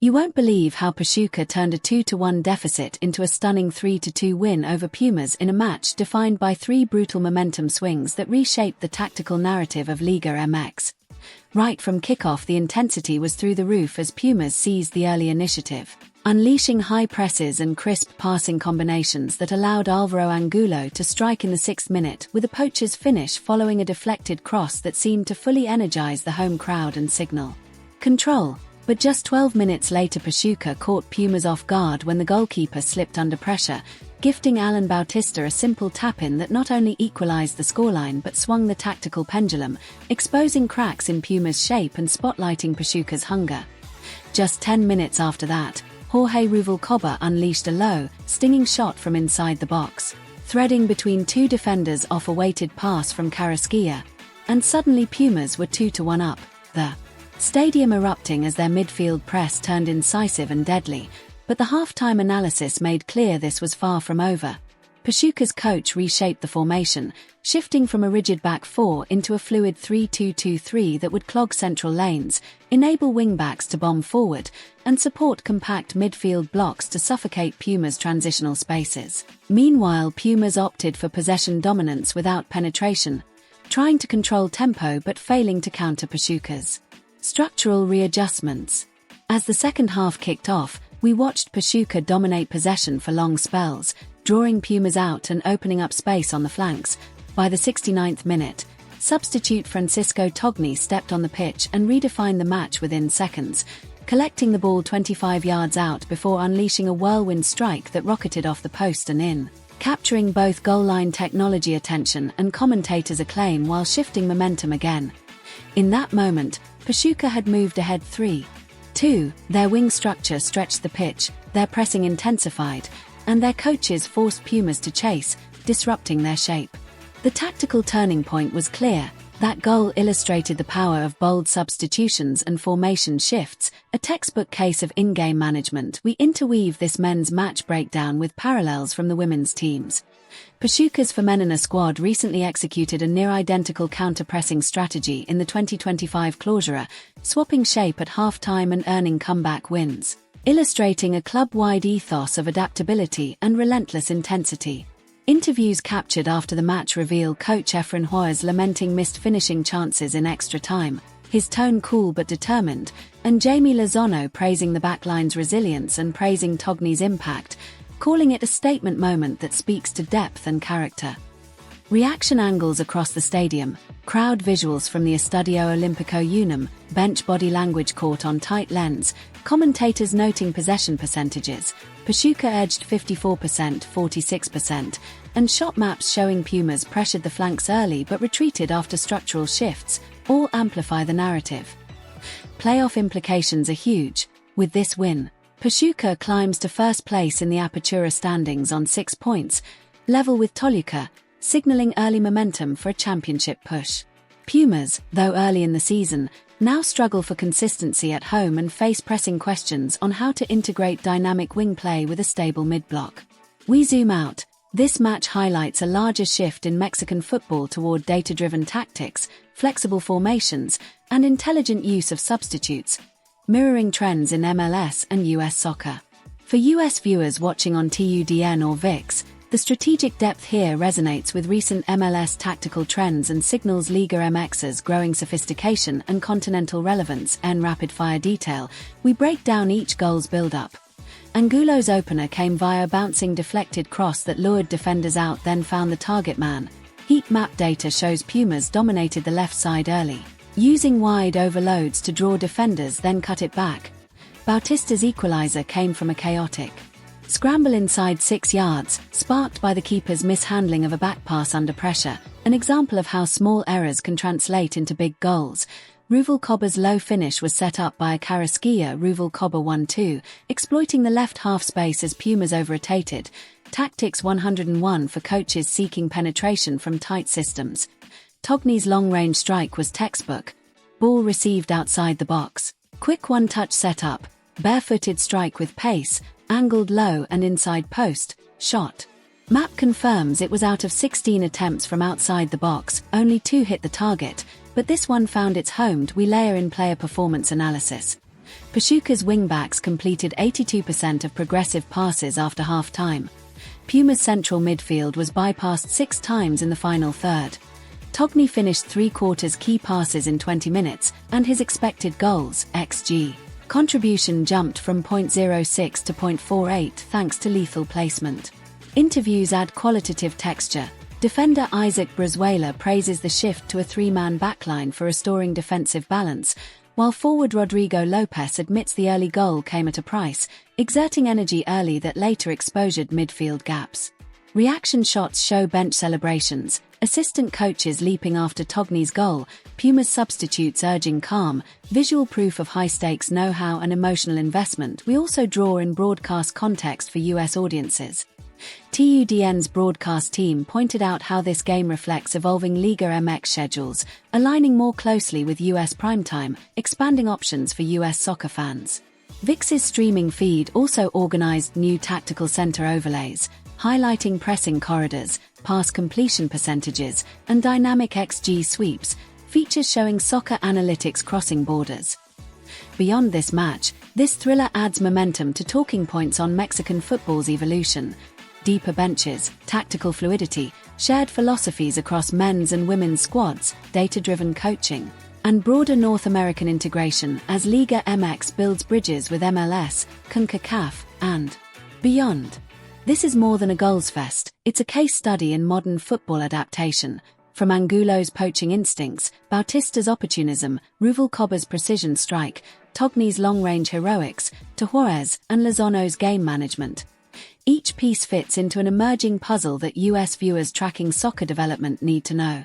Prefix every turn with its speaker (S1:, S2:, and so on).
S1: You won't believe how Pachuca turned a 2-1 deficit into a stunning 3-2 win over Pumas in a match defined by 3 brutal momentum swings that reshaped the tactical narrative of Liga MX. Right from kickoff, the intensity was through the roof as Pumas seized the early initiative, unleashing high presses and crisp passing combinations that allowed Alvaro Angulo to strike in the 6th minute with a poacher's finish following a deflected cross that seemed to fully energize the home crowd and signal control. But just 12 minutes later, Pachuca caught Pumas off guard when the goalkeeper slipped under pressure, gifting Alan Bautista a simple tap-in that not only equalized the scoreline but swung the tactical pendulum, exposing cracks in Pumas' shape and spotlighting Pachuca's hunger. Just 10 minutes after that, Jorge Ruvalcaba unleashed a low, stinging shot from inside the box, threading between 2 defenders off a weighted pass from Carrasquilla, and suddenly Pumas were 2-1 up, the stadium erupting as their midfield press turned incisive and deadly, but the half-time analysis made clear this was far from over. Pachuca's coach reshaped the formation, shifting from a rigid back 4 into a fluid 3-2-2-3 that would clog central lanes, enable wing-backs to bomb forward, and support compact midfield blocks to suffocate Pumas' transitional spaces. Meanwhile, Pumas opted for possession dominance without penetration, trying to control tempo but failing to counter Pachuca's structural readjustments. As the second half kicked off, we watched Pachuca dominate possession for long spells, drawing Pumas out and opening up space on the flanks. By the 69th minute, substitute Francisco Togni stepped on the pitch and redefined the match within seconds, collecting the ball 25 yards out before unleashing a whirlwind strike that rocketed off the post and in, capturing both goal line technology attention and commentators' acclaim while shifting momentum again. In that moment, Pachuca had moved ahead 3-2, their wing structure stretched the pitch, their pressing intensified, and their coaches forced Pumas to chase, disrupting their shape. The tactical turning point was clear. That goal illustrated the power of bold substitutions and formation shifts, a textbook case of in-game management. We interweave this men's match breakdown with parallels from the women's teams. Pachuca's Femenina squad recently executed a near-identical counter-pressing strategy in the 2025 Clausura, swapping shape at half-time and earning comeback wins, illustrating a club-wide ethos of adaptability and relentless intensity. Interviews captured after the match reveal coach Efrain Juarez lamenting missed finishing chances in extra time, his tone cool but determined, and Jamie Lozano praising the backline's resilience and praising Togni's impact, calling it a statement moment that speaks to depth and character. Reaction angles across the stadium, crowd visuals from the Estadio Olímpico UNAM, bench body language caught on tight lens, commentators noting possession percentages, Pachuca edged 54%, 46%, and shot maps showing Pumas pressured the flanks early but retreated after structural shifts, all amplify the narrative. Playoff implications are huge. With this win, Pachuca climbs to first place in the Apertura standings on 6 points, level with Toluca, signaling early momentum for a championship push. Pumas, though early in the season, now struggle for consistency at home and face pressing questions on how to integrate dynamic wing play with a stable mid-block. We zoom out. This match highlights a larger shift in Mexican football toward data-driven tactics, flexible formations, and intelligent use of substitutes, mirroring trends in MLS and US soccer. For US viewers watching on TUDN or VIX, the strategic depth here resonates with recent MLS tactical trends and signals Liga MX's growing sophistication and continental relevance. In rapid-fire detail, we break down each goal's build-up. Angulo's opener came via a bouncing deflected cross that lured defenders out, then found the target man. Heat map data shows Pumas dominated the left side early, using wide overloads to draw defenders, then cut it back. Bautista's equalizer came from a chaotic scramble inside 6 yards, sparked by the keeper's mishandling of a back pass under pressure, an example of how small errors can translate into big goals. Ruvalcaba's low finish was set up by a Carrasquilla Ruvalcaba 1-2, exploiting the left half space as Pumas over-rotated. Tactics 101 for coaches seeking penetration from tight systems. Togni's long-range strike was textbook. Ball received outside the box. Quick one-touch setup, barefooted strike with pace, angled low and inside post, shot. Map confirms it was out of 16 attempts from outside the box, only 2 hit the target, but this one found its home. We layer in player performance analysis. Pachuca's wingbacks completed 82% of progressive passes after half-time. Puma's central midfield was bypassed 6 times in the final third. Togni finished 3/4 key passes in 20 minutes, and his expected goals (XG) contribution jumped from 0.06 to 0.48 thanks to lethal placement. Interviews add qualitative texture. Defender Isaac Brazuela praises the shift to a 3-man backline for restoring defensive balance, while forward Rodrigo Lopez admits the early goal came at a price, exerting energy early that later exposed midfield gaps. Reaction shots show bench celebrations, assistant coaches leaping after Togni's goal, Puma's substitutes urging calm, visual proof of high-stakes know-how and emotional investment. We also draw in broadcast context for US audiences. TUDN's broadcast team pointed out how this game reflects evolving Liga MX schedules, aligning more closely with US primetime, expanding options for US soccer fans. VIX's streaming feed also organized new tactical center overlays, highlighting pressing corridors, pass completion percentages, and dynamic XG sweeps, features showing soccer analytics crossing borders. Beyond this match, this thriller adds momentum to talking points on Mexican football's evolution. Deeper benches, tactical fluidity, shared philosophies across men's and women's squads, data-driven coaching, and broader North American integration as Liga MX builds bridges with MLS, CONCACAF, and beyond. This is more than a goals fest, it's a case study in modern football adaptation. From Angulo's poaching instincts, Bautista's opportunism, Ruvalcaba's precision strike, Togni's long-range heroics, to Juarez and Lozano's game management. Each piece fits into an emerging puzzle that US viewers tracking soccer development need to know.